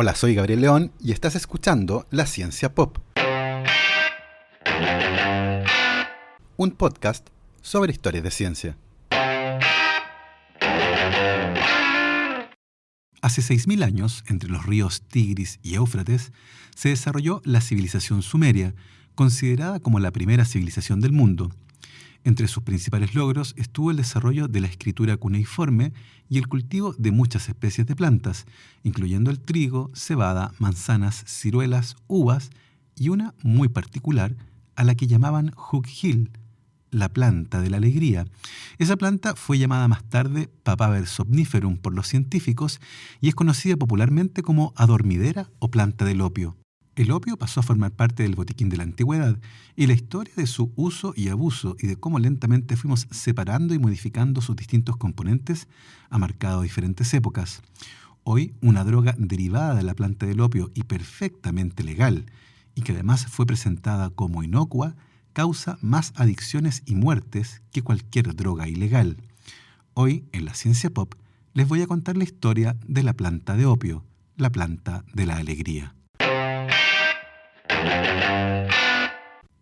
Hola, soy Gabriel León y estás escuchando La Ciencia Pop, un podcast sobre historias de ciencia. Hace 6.000 años, entre los ríos Tigris y Éufrates, se desarrolló la civilización sumeria, considerada como la primera civilización del mundo. Entre sus principales logros estuvo el desarrollo de la escritura cuneiforme y el cultivo de muchas especies de plantas, incluyendo el trigo, cebada, manzanas, ciruelas, uvas y una muy particular a la que llamaban Hughill, la planta de la alegría. Esa planta fue llamada más tarde Papaver somniferum por los científicos y es conocida popularmente como adormidera o planta del opio. El opio pasó a formar parte del botiquín de la antigüedad y la historia de su uso y abuso y de cómo lentamente fuimos separando y modificando sus distintos componentes ha marcado diferentes épocas. Hoy, una droga derivada de la planta del opio y perfectamente legal, y que además fue presentada como inocua, causa más adicciones y muertes que cualquier droga ilegal. Hoy, en la Ciencia Pop, les voy a contar la historia de la planta de opio, la planta de la alegría.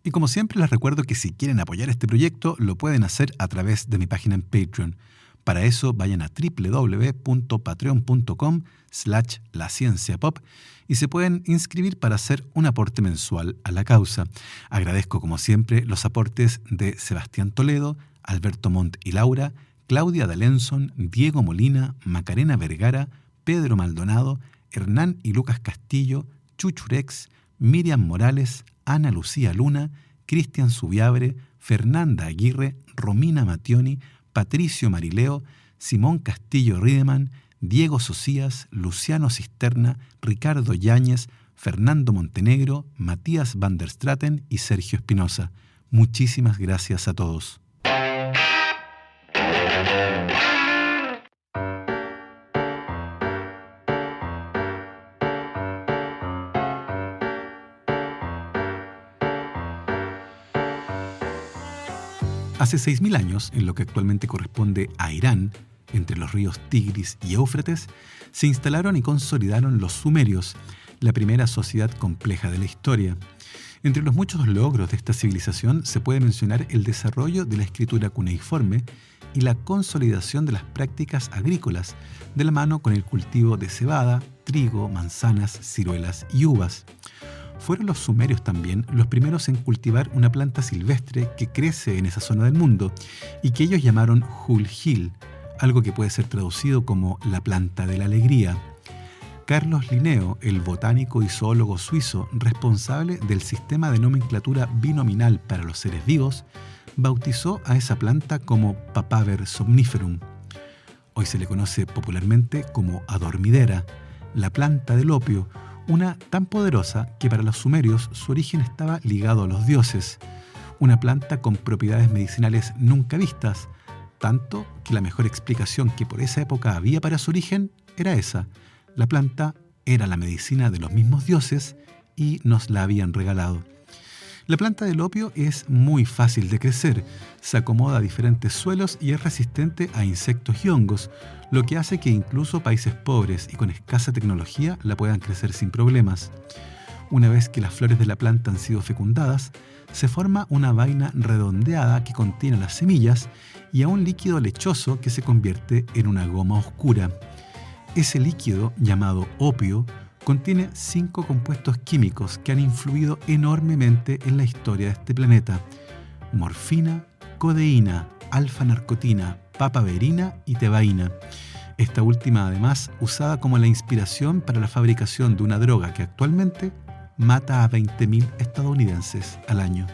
Y como siempre les recuerdo que si quieren apoyar este proyecto lo pueden hacer a través de mi página en Patreon. Para eso vayan a www.patreon.com/lacienciapop y se pueden inscribir para hacer un aporte mensual a la causa. Agradezco como siempre los aportes de Sebastián Toledo, Alberto Montt y Laura, Claudia D'Alenson, Diego Molina, Macarena Vergara, Pedro Maldonado, Hernán y Lucas Castillo, Chuchurex, Miriam Morales, Ana Lucía Luna, Cristian Subiabre, Fernanda Aguirre, Romina Mattioni, Patricio Marileo, Simón Castillo Riedemann, Diego Socias, Luciano Cisterna, Ricardo Yáñez, Fernando Montenegro, Matías van der Straten y Sergio Espinosa. Muchísimas gracias a todos. Hace 6.000 años, en lo que actualmente corresponde a Irán, entre los ríos Tigris y Éufrates, se instalaron y consolidaron los sumerios, la primera sociedad compleja de la historia. Entre los muchos logros de esta civilización se puede mencionar el desarrollo de la escritura cuneiforme y la consolidación de las prácticas agrícolas, de la mano con el cultivo de cebada, trigo, manzanas, ciruelas y uvas. Fueron los sumerios también los primeros en cultivar una planta silvestre que crece en esa zona del mundo y que ellos llamaron Hughill, algo que puede ser traducido como la planta de la alegría. Carlos Linneo, el botánico y zoólogo suizo responsable del sistema de nomenclatura binominal para los seres vivos, bautizó a esa planta como Papaver somniferum. Hoy se le conoce popularmente como adormidera, la planta del opio, una tan poderosa que para los sumerios su origen estaba ligado a los dioses, una planta con propiedades medicinales nunca vistas, tanto que la mejor explicación que por esa época había para su origen era esa: la planta era la medicina de los mismos dioses y nos la habían regalado. La planta del opio es muy fácil de crecer, se acomoda a diferentes suelos y es resistente a insectos y hongos, lo que hace que incluso países pobres y con escasa tecnología la puedan crecer sin problemas. Una vez que las flores de la planta han sido fecundadas, se forma una vaina redondeada que contiene las semillas y a un líquido lechoso que se convierte en una goma oscura. Ese líquido, llamado opio, contiene 5 compuestos químicos que han influido enormemente en la historia de este planeta: morfina, codeína, alfa-narcotina, papaverina y tebaína. Esta última, además, usada como la inspiración para la fabricación de una droga que actualmente mata a 20.000 estadounidenses al año.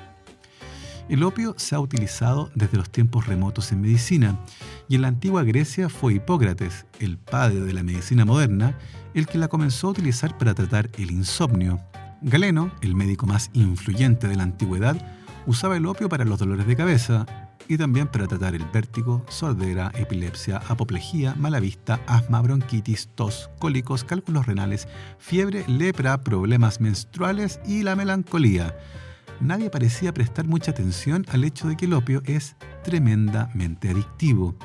El opio se ha utilizado desde los tiempos remotos en medicina, y en la antigua Grecia fue Hipócrates, el padre de la medicina moderna, el que la comenzó a utilizar para tratar el insomnio. Galeno, el médico más influyente de la antigüedad, usaba el opio para los dolores de cabeza y también para tratar el vértigo, sordera, epilepsia, apoplejía, mala vista, asma, bronquitis, tos, cólicos, cálculos renales, fiebre, lepra, problemas menstruales y la melancolía. Nadie parecía prestar mucha atención al hecho de que el opio es tremendamente adictivo.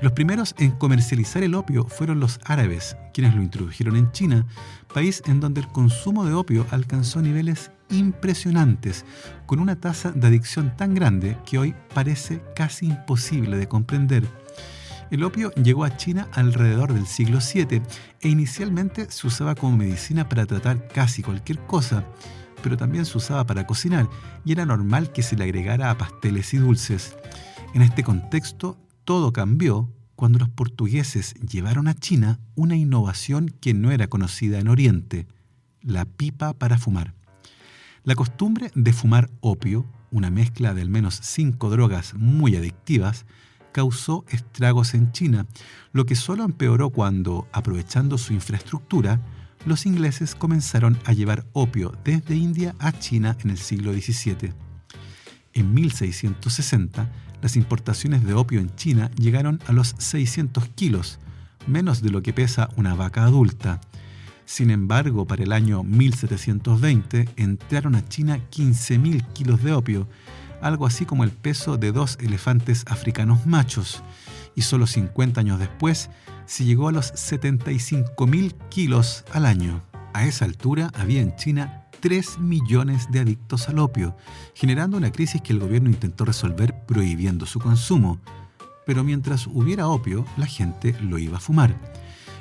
Los primeros en comercializar el opio fueron los árabes, quienes lo introdujeron en China, país en donde el consumo de opio alcanzó niveles impresionantes, con una tasa de adicción tan grande que hoy parece casi imposible de comprender. El opio llegó a China alrededor del siglo VII e inicialmente se usaba como medicina para tratar casi cualquier cosa, pero también se usaba para cocinar y era normal que se le agregara a pasteles y dulces. En este contexto, todo cambió cuando los portugueses llevaron a China una innovación que no era conocida en Oriente: la pipa para fumar. La costumbre de fumar opio, una mezcla de al menos 5 drogas muy adictivas, causó estragos en China, lo que solo empeoró cuando, aprovechando su infraestructura, los ingleses comenzaron a llevar opio desde India a China en el siglo XVII. En 1660, las importaciones de opio en China llegaron a los 600 kilos, menos de lo que pesa una vaca adulta. Sin embargo, para el año 1720 entraron a China 15.000 kilos de opio, algo así como el peso de 2 elefantes africanos machos, y solo 50 años después se llegó a los 75.000 kilos al año. A esa altura había en China 3 millones de adictos al opio, generando una crisis que el gobierno intentó resolver prohibiendo su consumo. Pero mientras hubiera opio, la gente lo iba a fumar.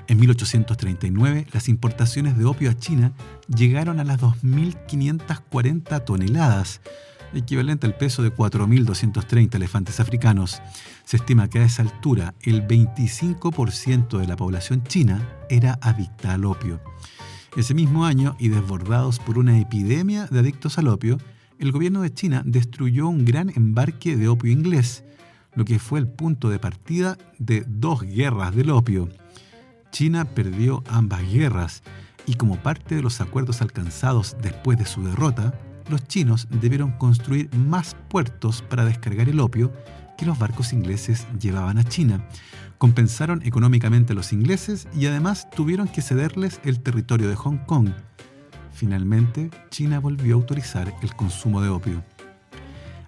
En 1839, las importaciones de opio a China llegaron a las 2.540 toneladas, equivalente al peso de 4.230 elefantes africanos. Se estima que a esa altura el 25% de la población china era adicta al opio. Ese mismo año, y desbordados por una epidemia de adictos al opio, el gobierno de China destruyó un gran embarque de opio inglés, lo que fue el punto de partida de 2 guerras del opio. China perdió ambas guerras y, como parte de los acuerdos alcanzados después de su derrota, los chinos debieron construir más puertos para descargar el opio que los barcos ingleses llevaban a China. Compensaron económicamente a los ingleses y además tuvieron que cederles el territorio de Hong Kong. Finalmente, China volvió a autorizar el consumo de opio.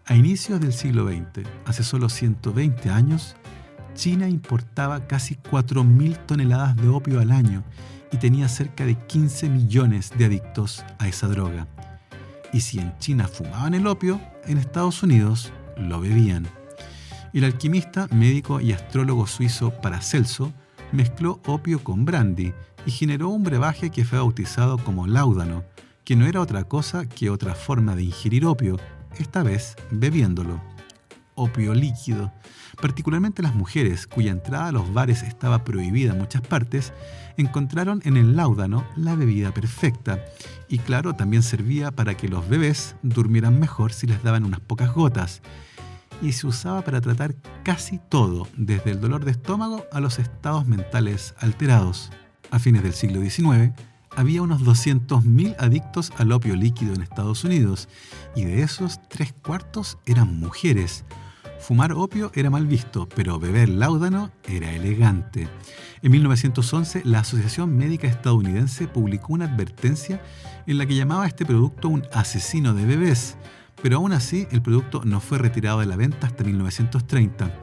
A inicios del siglo XX, hace solo 120 años, China importaba casi 4.000 toneladas de opio al año y tenía cerca de 15 millones de adictos a esa droga. Y si en China fumaban el opio, en Estados Unidos lo bebían. El alquimista, médico y astrólogo suizo Paracelso mezcló opio con brandy y generó un brebaje que fue bautizado como láudano, que no era otra cosa que otra forma de ingerir opio, esta vez bebiéndolo. Opio líquido. Particularmente las mujeres, cuya entrada a los bares estaba prohibida en muchas partes, encontraron en el láudano la bebida perfecta. Y claro, también servía para que los bebés durmieran mejor si les daban unas pocas gotas. Y se usaba para tratar casi todo, desde el dolor de estómago a los estados mentales alterados. A fines del siglo XIX, había unos 200.000 adictos al opio líquido en Estados Unidos, y de esos 3/4 eran mujeres. Fumar opio era mal visto, pero beber láudano era elegante. En 1911, la Asociación Médica Estadounidense publicó una advertencia en la que llamaba a este producto un asesino de bebés, pero aún así el producto no fue retirado de la venta hasta 1930.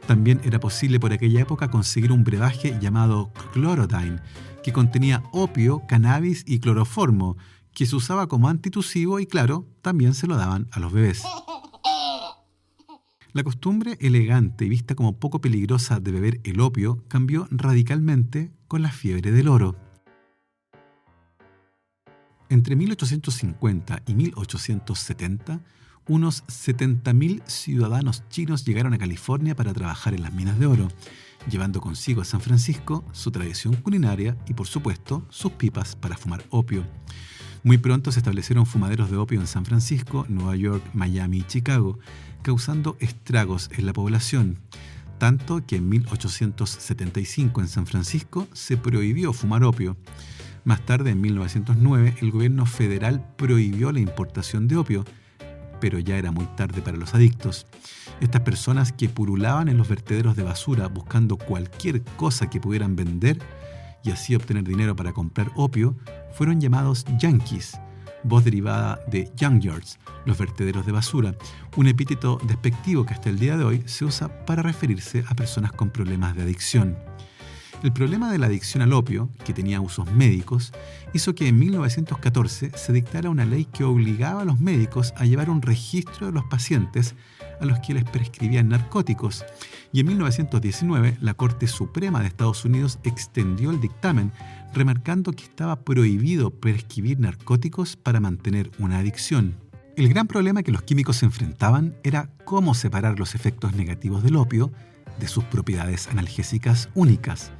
También era posible por aquella época conseguir un brebaje llamado Chlorodyne, que contenía opio, cannabis y cloroformo, que se usaba como antitusivo y, claro, también se lo daban a los bebés. La costumbre elegante y vista como poco peligrosa de beber el opio cambió radicalmente con la fiebre del oro. Entre 1850 y 1870, unos 70.000 ciudadanos chinos llegaron a California para trabajar en las minas de oro, llevando consigo a San Francisco su tradición culinaria y, por supuesto, sus pipas para fumar opio. Muy pronto se establecieron fumaderos de opio en San Francisco, Nueva York, Miami y Chicago, causando estragos en la población, tanto que en 1875 en San Francisco se prohibió fumar opio. Más tarde, en 1909, el gobierno federal prohibió la importación de opio, pero ya era muy tarde para los adictos. Estas personas que purulaban en los vertederos de basura buscando cualquier cosa que pudieran vender y así obtener dinero para comprar opio, fueron llamados yanquis, voz derivada de junkyards, los vertederos de basura, un epíteto despectivo que hasta el día de hoy se usa para referirse a personas con problemas de adicción. El problema de la adicción al opio, que tenía usos médicos, hizo que en 1914 se dictara una ley que obligaba a los médicos a llevar un registro de los pacientes a los que les prescribían narcóticos, y en 1919 la Corte Suprema de Estados Unidos extendió el dictamen, remarcando que estaba prohibido prescribir narcóticos para mantener una adicción. El gran problema que los químicos se enfrentaban era cómo separar los efectos negativos del opio de sus propiedades analgésicas únicas.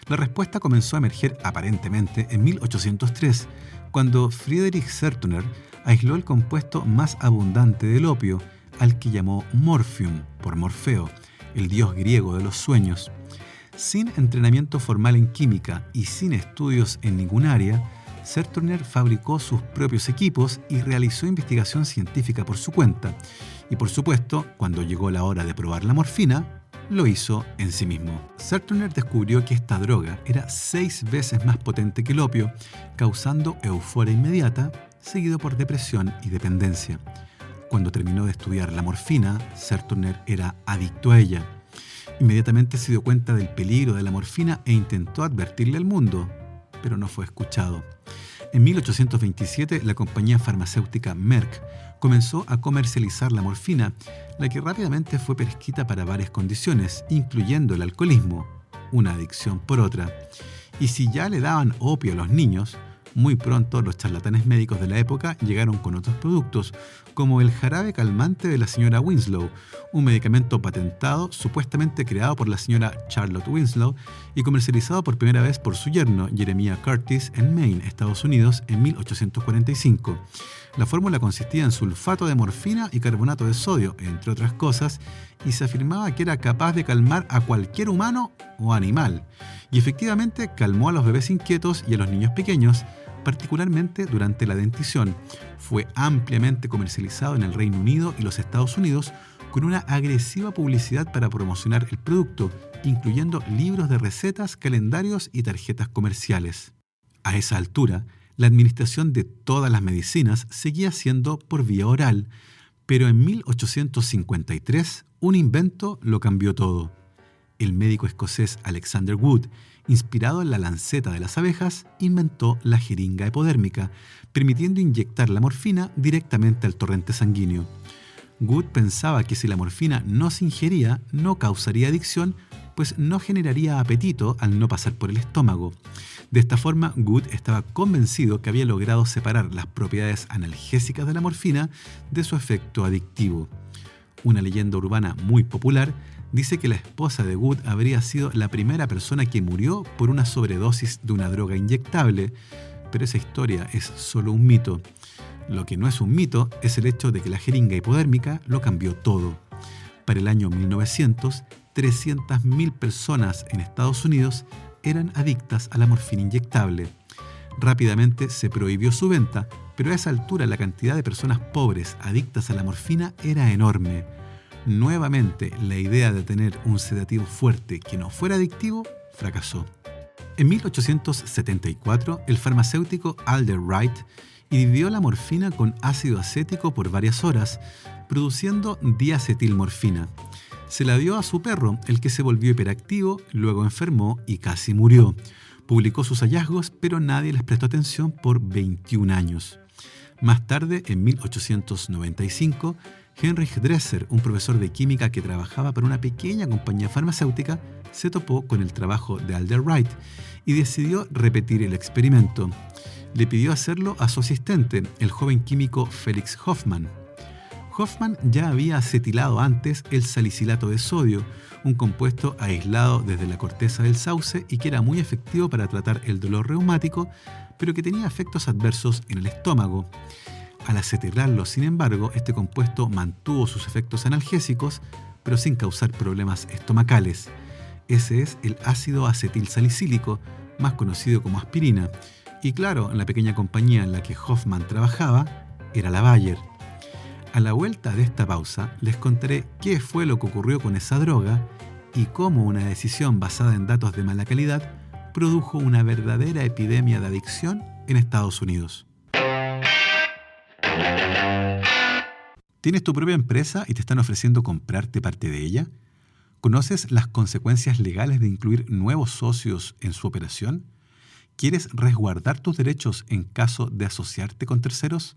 La respuesta comenzó a emerger aparentemente en 1803, cuando Friedrich Sertúner aisló el compuesto más abundante del opio, al que llamó Morphium, por Morfeo, el dios griego de los sueños. Sin entrenamiento formal en química y sin estudios en ningún área, Sertúner fabricó sus propios equipos y realizó investigación científica por su cuenta. Y por supuesto, cuando llegó la hora de probar la morfina, lo hizo en sí mismo. Sertúner descubrió que esta droga era 6 veces más potente que el opio, causando euforia inmediata, seguido por depresión y dependencia. Cuando terminó de estudiar la morfina, Sertúner era adicto a ella. Inmediatamente se dio cuenta del peligro de la morfina e intentó advertirle al mundo, pero no fue escuchado. En 1827, la compañía farmacéutica Merck comenzó a comercializar la morfina, la que rápidamente fue prescrita para varias condiciones, incluyendo el alcoholismo, una adicción por otra. Y si ya le daban opio a los niños, muy pronto los charlatanes médicos de la época llegaron con otros productos, como el jarabe calmante de la señora Winslow, un medicamento patentado supuestamente creado por la señora Charlotte Winslow y comercializado por primera vez por su yerno Jeremiah Curtis en Maine, Estados Unidos, en 1845. La fórmula consistía en sulfato de morfina y carbonato de sodio, entre otras cosas, y se afirmaba que era capaz de calmar a cualquier humano o animal. Y efectivamente calmó a los bebés inquietos y a los niños pequeños, particularmente durante la dentición. Fue ampliamente comercializado en el Reino Unido y los Estados Unidos con una agresiva publicidad para promocionar el producto, incluyendo libros de recetas, calendarios y tarjetas comerciales. A esa altura, la administración de todas las medicinas seguía siendo por vía oral, pero en 1853 un invento lo cambió todo. El médico escocés Alexander Wood, inspirado en la lanceta de las abejas, inventó la jeringa hipodérmica, permitiendo inyectar la morfina directamente al torrente sanguíneo. Wood pensaba que si la morfina no se ingería, no causaría adicción, pues no generaría apetito al no pasar por el estómago. De esta forma, Wood estaba convencido que había logrado separar las propiedades analgésicas de la morfina de su efecto adictivo. Una leyenda urbana muy popular dice que la esposa de Wood habría sido la primera persona que murió por una sobredosis de una droga inyectable, pero esa historia es solo un mito. Lo que no es un mito es el hecho de que la jeringa hipodérmica lo cambió todo. Para el año 1900, 300.000 personas en Estados Unidos eran adictas a la morfina inyectable. Rápidamente se prohibió su venta, pero a esa altura la cantidad de personas pobres adictas a la morfina era enorme. Nuevamente, la idea de tener un sedativo fuerte que no fuera adictivo fracasó. En 1874, el farmacéutico Alder Wright hirvió la morfina con ácido acético por varias horas, produciendo diacetilmorfina. Se la dio a su perro, el que se volvió hiperactivo, luego enfermó y casi murió. Publicó sus hallazgos, pero nadie les prestó atención por 21 años. Más tarde, en 1895, Heinrich Dresser, un profesor de química que trabajaba para una pequeña compañía farmacéutica, se topó con el trabajo de Alder Wright y decidió repetir el experimento. Le pidió hacerlo a su asistente, el joven químico Felix Hoffmann. Hoffmann ya había acetilado antes el salicilato de sodio, un compuesto aislado desde la corteza del sauce y que era muy efectivo para tratar el dolor reumático, pero que tenía efectos adversos en el estómago. Al acetilarlo, sin embargo, este compuesto mantuvo sus efectos analgésicos, pero sin causar problemas estomacales. Ese es el ácido acetilsalicílico, más conocido como aspirina. Y claro, la pequeña compañía en la que Hoffmann trabajaba era la Bayer. A la vuelta de esta pausa, les contaré qué fue lo que ocurrió con esa droga y cómo una decisión basada en datos de mala calidad produjo una verdadera epidemia de adicción en Estados Unidos. ¿Tienes tu propia empresa y te están ofreciendo comprarte parte de ella? ¿Conoces las consecuencias legales de incluir nuevos socios en su operación? ¿Quieres resguardar tus derechos en caso de asociarte con terceros?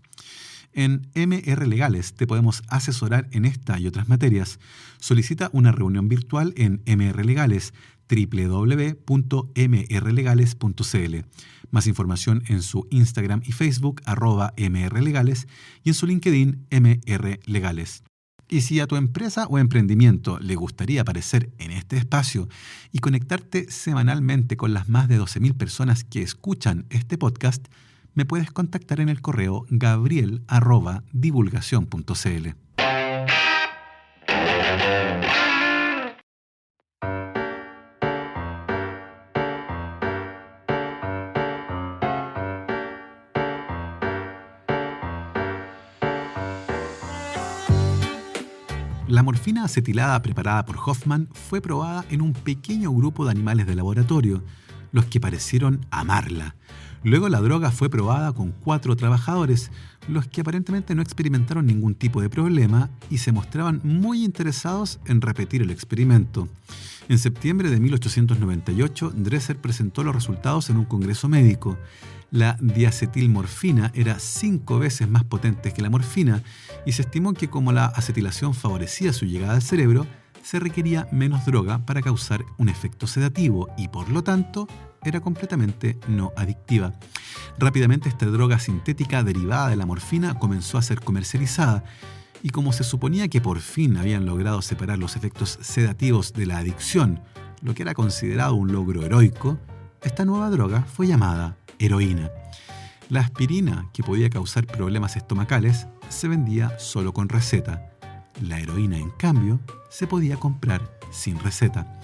En MR Legales te podemos asesorar en esta y otras materias. Solicita una reunión virtual en MR Legales, www.mrlegales.cl. Más información en su Instagram y Facebook, @mrlegales, y en su LinkedIn, MR Legales. Y si a tu empresa o emprendimiento le gustaría aparecer en este espacio y conectarte semanalmente con las más de 12.000 personas que escuchan este podcast, me puedes contactar en el correo gabriel@divulgacion.cl. La morfina acetilada preparada por Hoffman fue probada en un pequeño grupo de animales de laboratorio, los que parecieron amarla. Luego la droga fue probada con 4 trabajadores, los que aparentemente no experimentaron ningún tipo de problema y se mostraban muy interesados en repetir el experimento. En septiembre de 1898, Dresser presentó los resultados en un congreso médico. La diacetilmorfina era 5 veces más potente que la morfina y se estimó que como la acetilación favorecía su llegada al cerebro, se requería menos droga para causar un efecto sedativo y, por lo tanto, era completamente no adictiva. Rápidamente esta droga sintética derivada de la morfina comenzó a ser comercializada y como se suponía que por fin habían logrado separar los efectos sedativos de la adicción, lo que era considerado un logro heroico, esta nueva droga fue llamada heroína. La aspirina, que podía causar problemas estomacales, se vendía solo con receta. La heroína, en cambio, se podía comprar sin receta.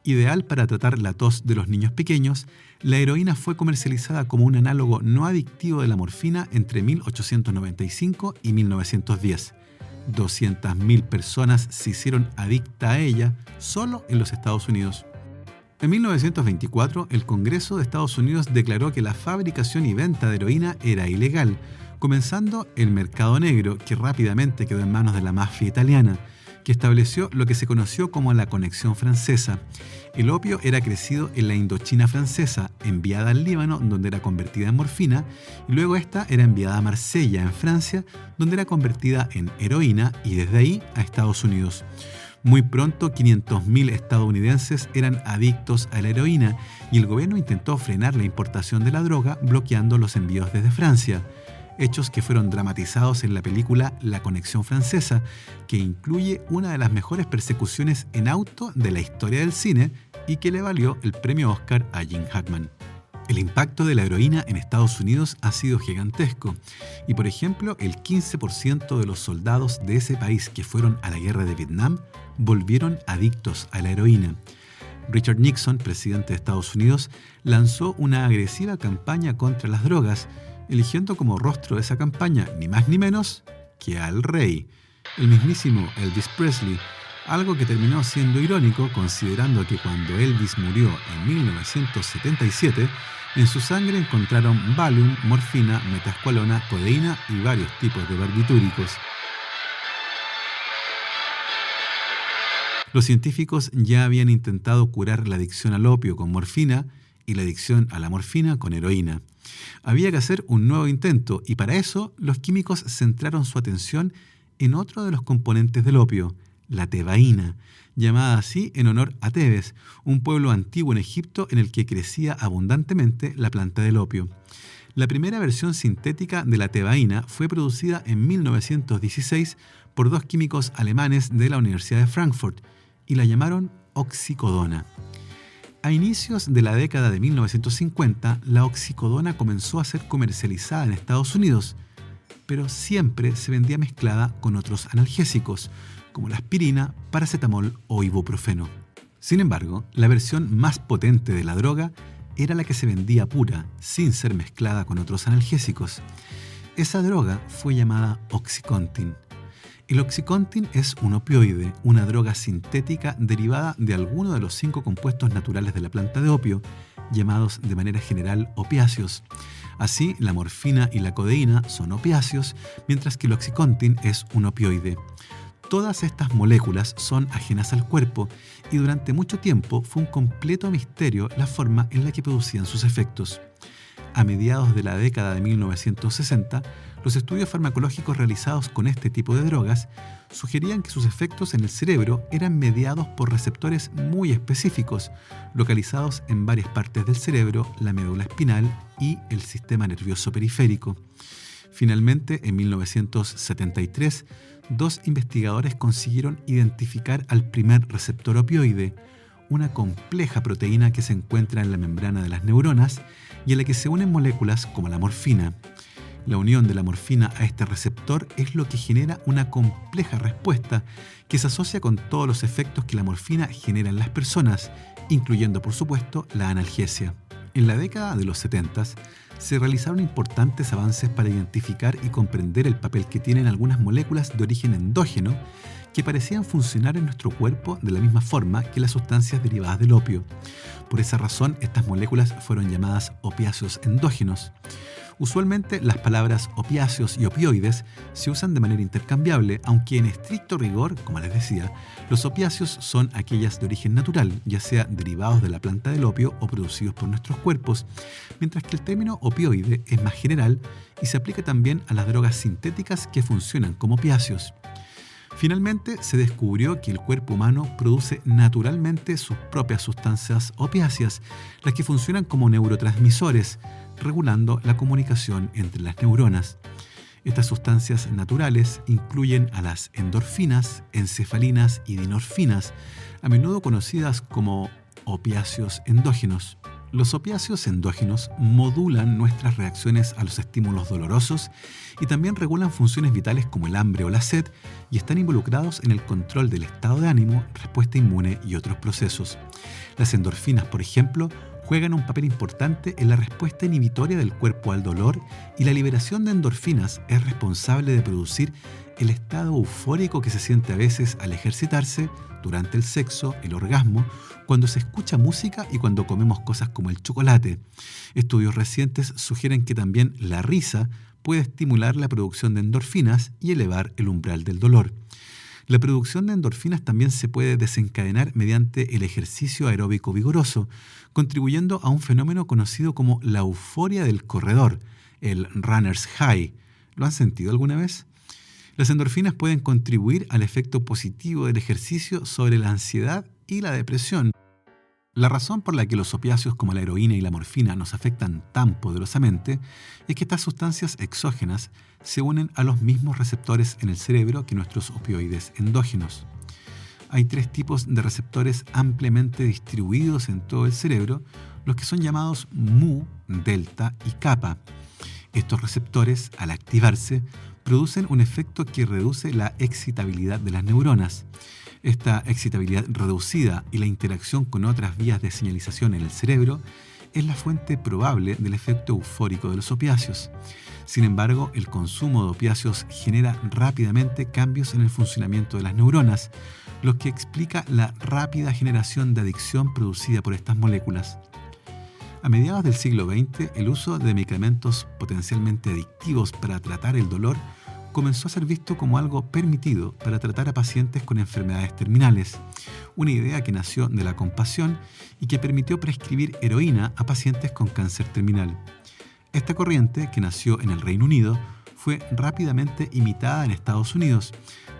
Ideal para tratar la tos de los niños pequeños, la heroína fue comercializada como un análogo no adictivo de la morfina entre 1895 y 1910. 200.000 personas se hicieron adictas a ella solo en los Estados Unidos. En 1924, el Congreso de Estados Unidos declaró que la fabricación y venta de heroína era ilegal, comenzando el mercado negro, que rápidamente quedó en manos de la mafia italiana, que estableció lo que se conoció como la Conexión Francesa. El opio era crecido en la Indochina francesa, enviada al Líbano, donde era convertida en morfina, y luego esta era enviada a Marsella, en Francia, donde era convertida en heroína, y desde ahí a Estados Unidos. Muy pronto, 500.000 estadounidenses eran adictos a la heroína y el gobierno intentó frenar la importación de la droga bloqueando los envíos desde Francia. Hechos que fueron dramatizados en la película La Conexión Francesa, que incluye una de las mejores persecuciones en auto de la historia del cine y que le valió el premio Oscar a Gene Hackman. El impacto de la heroína en Estados Unidos ha sido gigantesco y, por ejemplo, el 15% de los soldados de ese país que fueron a la guerra de Vietnam volvieron adictos a la heroína. Richard Nixon, presidente de Estados Unidos, lanzó una agresiva campaña contra las drogas, eligiendo como rostro de esa campaña ni más ni menos que al rey, el mismísimo Elvis Presley, algo que terminó siendo irónico considerando que cuando Elvis murió en 1977, en su sangre encontraron Valium, morfina, metascualona, codeína y varios tipos de barbitúricos. Los científicos ya habían intentado curar la adicción al opio con morfina y la adicción a la morfina con heroína. Había que hacer un nuevo intento y para eso los químicos centraron su atención en otro de los componentes del opio, la tebaína, llamada así en honor a Tebes, un pueblo antiguo en Egipto en el que crecía abundantemente la planta del opio. La primera versión sintética de la tebaína fue producida en 1916 por 2 químicos alemanes de la Universidad de Frankfurt y la llamaron oxicodona. A inicios de la década de 1950, la oxicodona comenzó a ser comercializada en Estados Unidos, pero siempre se vendía mezclada con otros analgésicos, como la aspirina, paracetamol o ibuprofeno. Sin embargo, la versión más potente de la droga era la que se vendía pura, sin ser mezclada con otros analgésicos. Esa droga fue llamada Oxycontin. El Oxycontin es un opioide, una droga sintética derivada de alguno de los 5 compuestos naturales de la planta de opio, llamados de manera general opiáceos. Así, la morfina y la codeína son opiáceos, mientras que el Oxycontin es un opioide. Todas estas moléculas son ajenas al cuerpo y durante mucho tiempo fue un completo misterio la forma en la que producían sus efectos. A mediados de la década de 1960, los estudios farmacológicos realizados con este tipo de drogas sugerían que sus efectos en el cerebro eran mediados por receptores muy específicos, localizados en varias partes del cerebro, la médula espinal y el sistema nervioso periférico. Finalmente, en 1973, dos investigadores consiguieron identificar al primer receptor opioide, una compleja proteína que se encuentra en la membrana de las neuronas y en la que se unen moléculas como la morfina. La unión de la morfina a este receptor es lo que genera una compleja respuesta que se asocia con todos los efectos que la morfina genera en las personas, incluyendo por supuesto la analgesia. En la década de los 70 se realizaron importantes avances para identificar y comprender el papel que tienen algunas moléculas de origen endógeno que parecían funcionar en nuestro cuerpo de la misma forma que las sustancias derivadas del opio. Por esa razón, estas moléculas fueron llamadas opiáceos endógenos. Usualmente, las palabras opiáceos y opioides se usan de manera intercambiable, aunque en estricto rigor, como les decía, los opiáceos son aquellas de origen natural, ya sea derivados de la planta del opio o producidos por nuestros cuerpos, mientras que el término opioide es más general y se aplica también a las drogas sintéticas que funcionan como opiáceos. Finalmente, se descubrió que el cuerpo humano produce naturalmente sus propias sustancias opiáceas, las que funcionan como neurotransmisores, regulando la comunicación entre las neuronas. Estas sustancias naturales incluyen a las endorfinas, encefalinas y dinorfinas, a menudo conocidas como opiáceos endógenos. Los opiáceos endógenos modulan nuestras reacciones a los estímulos dolorosos y también regulan funciones vitales como el hambre o la sed y están involucrados en el control del estado de ánimo, respuesta inmune y otros procesos. Las endorfinas, por ejemplo, juegan un papel importante en la respuesta inhibitoria del cuerpo al dolor y la liberación de endorfinas es responsable de producir el estado eufórico que se siente a veces al ejercitarse, durante el sexo, el orgasmo, cuando se escucha música y cuando comemos cosas como el chocolate. Estudios recientes sugieren que también la risa puede estimular la producción de endorfinas y elevar el umbral del dolor. La producción de endorfinas también se puede desencadenar mediante el ejercicio aeróbico vigoroso, contribuyendo a un fenómeno conocido como la euforia del corredor, el runner's high. ¿Lo han sentido alguna vez? Las endorfinas pueden contribuir al efecto positivo del ejercicio sobre la ansiedad y la depresión. La razón por la que los opiáceos como la heroína y la morfina nos afectan tan poderosamente es que estas sustancias exógenas se unen a los mismos receptores en el cerebro que nuestros opioides endógenos. Hay tres tipos de receptores ampliamente distribuidos en todo el cerebro, los que son llamados mu, delta y kappa. Estos receptores, al activarse, producen un efecto que reduce la excitabilidad de las neuronas. Esta excitabilidad reducida y la interacción con otras vías de señalización en el cerebro es la fuente probable del efecto eufórico de los opiáceos. Sin embargo, el consumo de opiáceos genera rápidamente cambios en el funcionamiento de las neuronas, lo que explica la rápida generación de adicción producida por estas moléculas. A mediados del siglo XX, el uso de medicamentos potencialmente adictivos para tratar el dolor comenzó a ser visto como algo permitido para tratar a pacientes con enfermedades terminales, una idea que nació de la compasión y que permitió prescribir heroína a pacientes con cáncer terminal. Esta corriente, que nació en el Reino Unido, fue rápidamente imitada en Estados Unidos,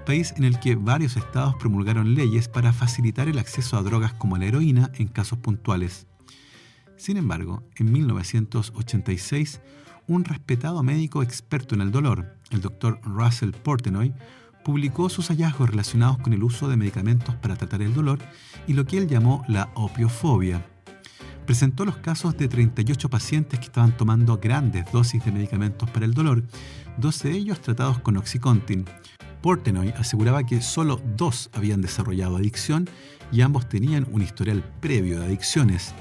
país en el que varios estados promulgaron leyes para facilitar el acceso a drogas como la heroína en casos puntuales. Sin embargo, en 1986, un respetado médico experto en el dolor, el Dr. Russell Portenoy, publicó sus hallazgos relacionados con el uso de medicamentos para tratar el dolor y lo que él llamó la opiofobia. Presentó los casos de 38 pacientes que estaban tomando grandes dosis de medicamentos para el dolor, 12 de ellos tratados con Oxycontin. Portenoy aseguraba que solo 2 habían desarrollado adicción y ambos tenían un historial previo de adicciones.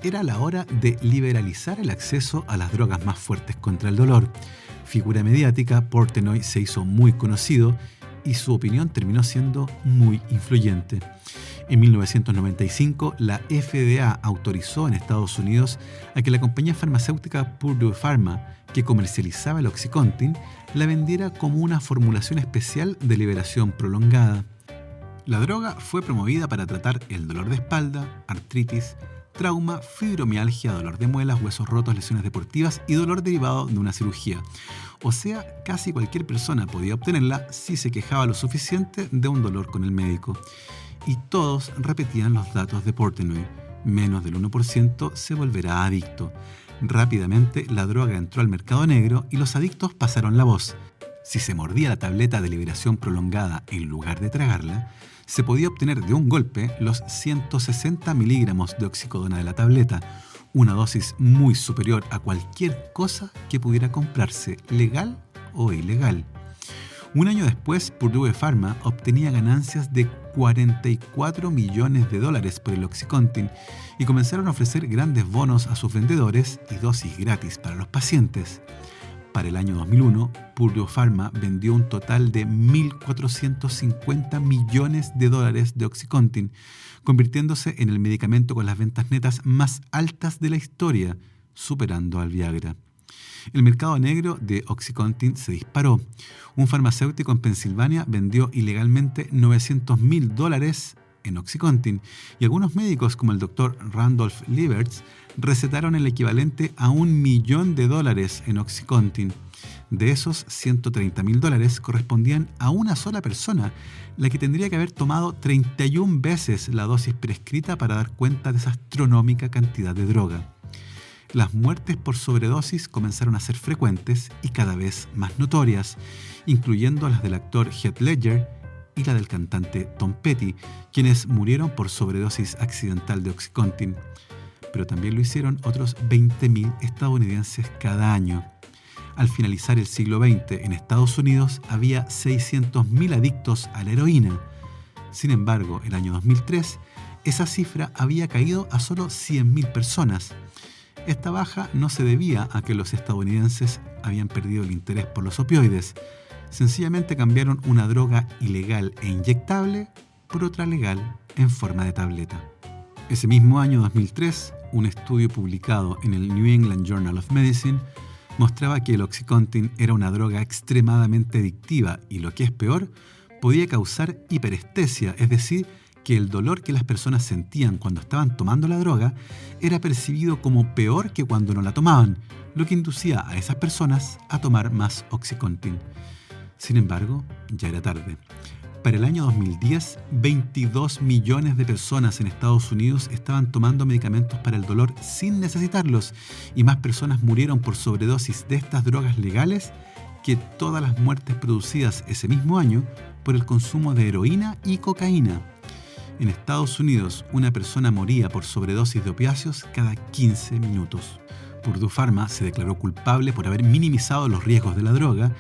Era la hora de liberalizar el acceso a las drogas más fuertes contra el dolor. Figura mediática, Portenoy se hizo muy conocido y su opinión terminó siendo muy influyente. En 1995, la FDA autorizó en Estados Unidos a que la compañía farmacéutica Purdue Pharma, que comercializaba el Oxycontin, la vendiera como una formulación especial de liberación prolongada. La droga fue promovida para tratar el dolor de espalda, artritis, trauma, fibromialgia, dolor de muelas, huesos rotos, lesiones deportivas y dolor derivado de una cirugía. O sea, casi cualquier persona podía obtenerla si se quejaba lo suficiente de un dolor con el médico. Y todos repetían los datos de Portnoy. Menos del 1% se volverá adicto. Rápidamente la droga entró al mercado negro y los adictos pasaron la voz. Si se mordía la tableta de liberación prolongada en lugar de tragarla, se podía obtener de un golpe los 160 miligramos de oxicodona de la tableta, una dosis muy superior a cualquier cosa que pudiera comprarse, legal o ilegal. Un año después, Purdue Pharma obtenía ganancias de $44 millones por el Oxycontin y comenzaron a ofrecer grandes bonos a sus vendedores y dosis gratis para los pacientes. Para el año 2001, Purdue Pharma vendió un total de $1.450 millones de Oxycontin, convirtiéndose en el medicamento con las ventas netas más altas de la historia, superando al Viagra. El mercado negro de Oxycontin se disparó. Un farmacéutico en Pensilvania vendió ilegalmente $900.000 en Oxycontin y algunos médicos como el Dr. Randolph Liebertz recetaron el equivalente a $1 millón en Oxycontin. De esos $130.000 correspondían a una sola persona, la que tendría que haber tomado 31 veces la dosis prescrita para dar cuenta de esa astronómica cantidad de droga. Las muertes por sobredosis comenzaron a ser frecuentes y cada vez más notorias, incluyendo las del actor Heath Ledger y la del cantante Tom Petty, quienes murieron por sobredosis accidental de Oxycontin. Pero también lo hicieron otros 20.000 estadounidenses cada año. Al finalizar el siglo XX, en Estados Unidos había 600.000 adictos a la heroína. Sin embargo, el año 2003, esa cifra había caído a solo 100.000 personas. Esta baja no se debía a que los estadounidenses habían perdido el interés por los opioides. Sencillamente cambiaron una droga ilegal e inyectable por otra legal en forma de tableta. Ese mismo año 2003, un estudio publicado en el New England Journal of Medicine mostraba que el Oxycontin era una droga extremadamente adictiva y, lo que es peor, podía causar hiperestesia, es decir, que el dolor que las personas sentían cuando estaban tomando la droga era percibido como peor que cuando no la tomaban, lo que inducía a esas personas a tomar más Oxycontin. Sin embargo, ya era tarde. Para el año 2010, 22 millones de personas en Estados Unidos estaban tomando medicamentos para el dolor sin necesitarlos, y más personas murieron por sobredosis de estas drogas legales que todas las muertes producidas ese mismo año por el consumo de heroína y cocaína. En Estados Unidos, una persona moría por sobredosis de opiáceos cada 15 minutos. Purdue Pharma se declaró culpable por haber minimizado los riesgos de la droga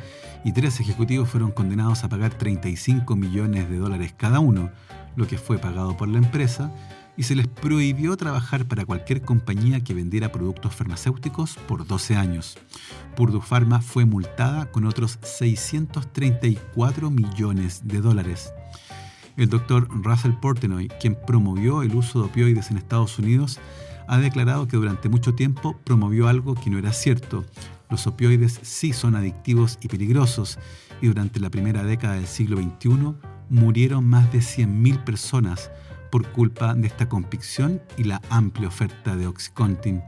y 3 ejecutivos fueron condenados a pagar $35 millones cada uno, lo que fue pagado por la empresa, y se les prohibió trabajar para cualquier compañía que vendiera productos farmacéuticos por 12 años. Purdue Pharma fue multada con otros $634 millones. El Dr. Russell Portnoy, quien promovió el uso de opioides en Estados Unidos, ha declarado que durante mucho tiempo promovió algo que no era cierto. Los opioides sí son adictivos y peligrosos, y durante la primera década del siglo XXI murieron más de 100.000 personas por culpa de esta convicción y la amplia oferta de Oxycontin.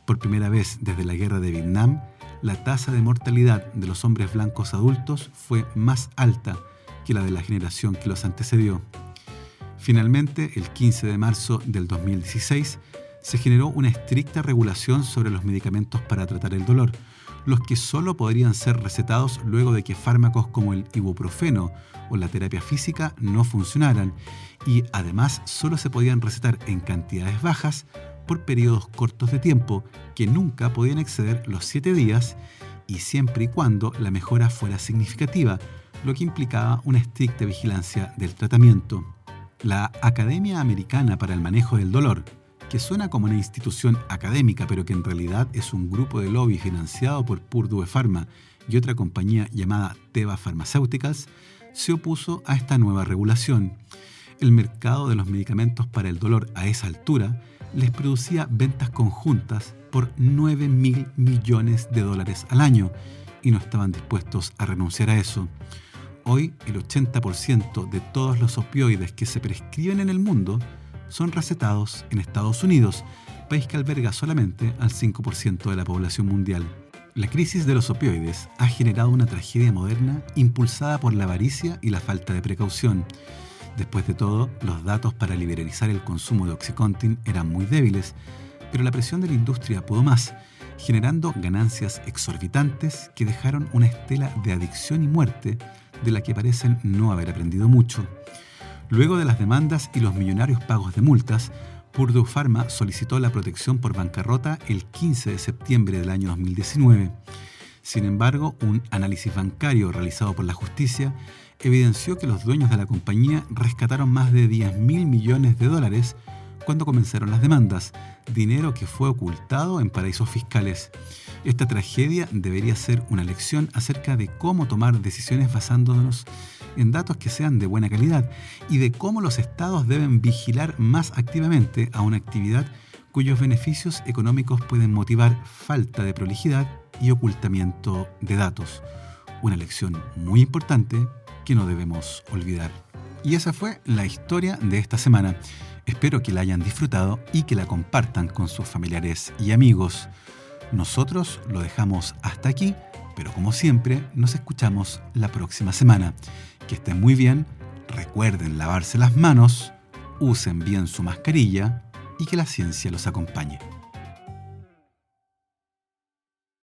Por primera vez desde la guerra de Vietnam, la tasa de mortalidad de los hombres blancos adultos fue más alta que la de la generación que los antecedió. Finalmente, el 15 de marzo del 2016, se generó una estricta regulación sobre los medicamentos para tratar el dolor, los que solo podrían ser recetados luego de que fármacos como el ibuprofeno o la terapia física no funcionaran, y además solo se podían recetar en cantidades bajas por periodos cortos de tiempo que nunca podían exceder los 7 días y siempre y cuando la mejora fuera significativa, lo que implicaba una estricta vigilancia del tratamiento. La Academia Americana para el Manejo del Dolor, que suena como una institución académica pero que en realidad es un grupo de lobby financiado por Purdue Pharma y otra compañía llamada Teva Pharmaceuticals, se opuso a esta nueva regulación. El mercado de los medicamentos para el dolor a esa altura les producía ventas conjuntas por $9.000 millones al año y no estaban dispuestos a renunciar a eso. Hoy, el 80% de todos los opioides que se prescriben en el mundo son recetados en Estados Unidos, país que alberga solamente al 5% de la población mundial. La crisis de los opioides ha generado una tragedia moderna impulsada por la avaricia y la falta de precaución. Después de todo, los datos para liberalizar el consumo de OxyContin eran muy débiles, pero la presión de la industria pudo más, generando ganancias exorbitantes que dejaron una estela de adicción y muerte de la que parecen no haber aprendido mucho. Luego de las demandas y los millonarios pagos de multas, Purdue Pharma solicitó la protección por bancarrota el 15 de septiembre del año 2019. Sin embargo, un análisis bancario realizado por la justicia evidenció que los dueños de la compañía rescataron más de $10.000 millones cuando comenzaron las demandas, dinero que fue ocultado en paraísos fiscales. Esta tragedia debería ser una lección acerca de cómo tomar decisiones basándonos en datos que sean de buena calidad y de cómo los estados deben vigilar más activamente a una actividad cuyos beneficios económicos pueden motivar falta de prolijidad y ocultamiento de datos. Una lección muy importante que no debemos olvidar. Y esa fue la historia de esta semana. Espero que la hayan disfrutado y que la compartan con sus familiares y amigos. Nosotros lo dejamos hasta aquí, pero como siempre, nos escuchamos la próxima semana. Que estén muy bien, recuerden lavarse las manos, usen bien su mascarilla y que la ciencia los acompañe.